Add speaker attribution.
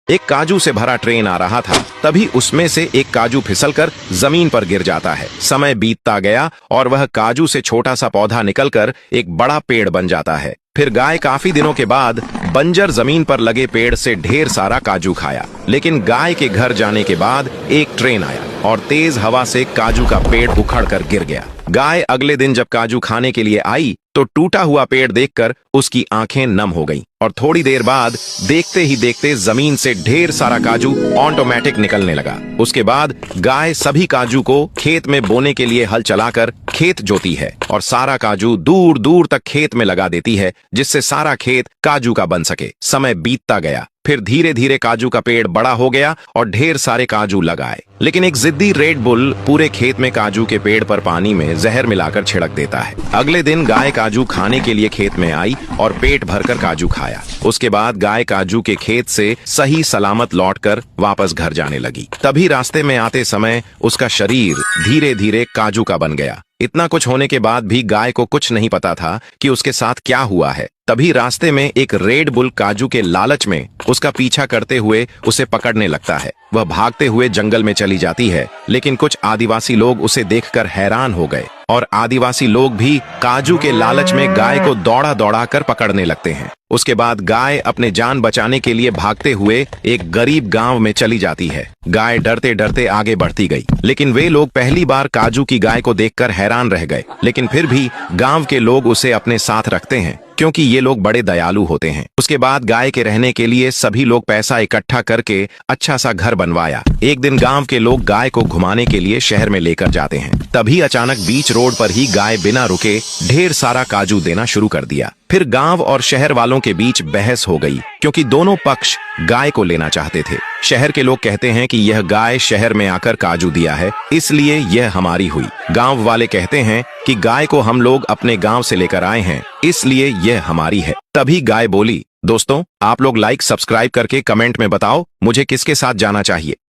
Speaker 1: एक काजू से भरा ट्रेन आ रहा था। तभी उसमें से एक काजू फिसलकर जमीन पर गिर जाता है। समय बीतता गया और वह काजू से छोटा सा पौधा निकलकर एक बड़ा पेड़ बन जाता है। फिर गाय काफी दिनों के बाद बंजर जमीन पर लगे पेड़ से ढेर सारा काजू खाया। लेकिन गाय के घर जाने के बाद एक ट्रेन आया और तेज हवा से काजू का पेड़ उखड़कर गिर गया। गाय अगले दिन जब काजू खाने के लिए आई तो टूटा हुआ पेड़ देखकर उसकी आंखें नम हो गईं और थोड़ी देर बाद देखते ही देखते जमीन से ढेर सारा काजू ऑटोमेटिक निकलने लगा। उसके बाद गाय सभी काजू को खेत में बोने के लिए हल चलाकर खेत जोती है और सारा काजू दूर दूर तक खेत में लगा देती है, जिससे सारा खेत काजू का बन सके। समय बीतता गया, फिर धीरे धीरे काजू का पेड़ बड़ा हो गया और ढेर सारे काजू लगाए। लेकिन एक जिद्दी रेड बुल पूरे खेत में काजू के पेड़ पर पानी में जहर मिलाकर छिड़क देता है। अगले दिन गाय काजू खाने के लिए खेत में आई और पेट भरकर काजू खाया। उसके बाद गाय काजू के खेत से सही सलामत लौटकर वापस घर जाने लगी। तभी रास्ते में आते समय उसका शरीर धीरे धीरे काजू का बन गया। इतना कुछ होने के बाद भी गाय को कुछ नहीं पता था कि उसके साथ क्या हुआ है। तभी रास्ते में एक रेड बुल काजू के लालच में उसका पीछा करते हुए उसे पकड़ने लगता है। वह भागते हुए जंगल में चली जाती है, लेकिन कुछ आदिवासी लोग उसे देखकर हैरान हो गए और आदिवासी लोग भी काजू के लालच में गाय को दौड़ा दौड़ा कर पकड़ने लगते हैं। उसके बाद गाय अपने जान बचाने के लिए भागते हुए एक गरीब गांव में चली जाती है। गाय डरते डरते आगे बढ़ती गई, लेकिन वे लोग पहली बार काजू की गाय को देखकर हैरान रह गए। लेकिन फिर भी गांव के लोग उसे अपने साथ रखते हैं, क्योंकि ये लोग बड़े दयालु होते हैं। उसके बाद गाय के रहने के लिए सभी लोग पैसा इकट्ठा करके अच्छा सा घर बनवाया। एक दिन गांव के लोग गाय को घुमाने के लिए शहर में लेकर जाते हैं। तभी अचानक बीच रोड पर ही गाय बिना रुके ढेर सारा काजू देना शुरू कर दिया। फिर गांव और शहर वालों के बीच बहस हो गई, क्योंकि दोनों पक्ष गाय को लेना चाहते थे। शहर के लोग कहते हैं कि यह गाय शहर में आकर काजू दिया है, इसलिए यह हमारी हुई। गांव वाले कहते हैं कि गाय को हम लोग अपने गांव से लेकर आए हैं, इसलिए यह हमारी है। तभी गाय बोली, दोस्तों आप लोग लाइक सब्सक्राइब करके कमेंट में बताओ मुझे किसके साथ जाना चाहिए।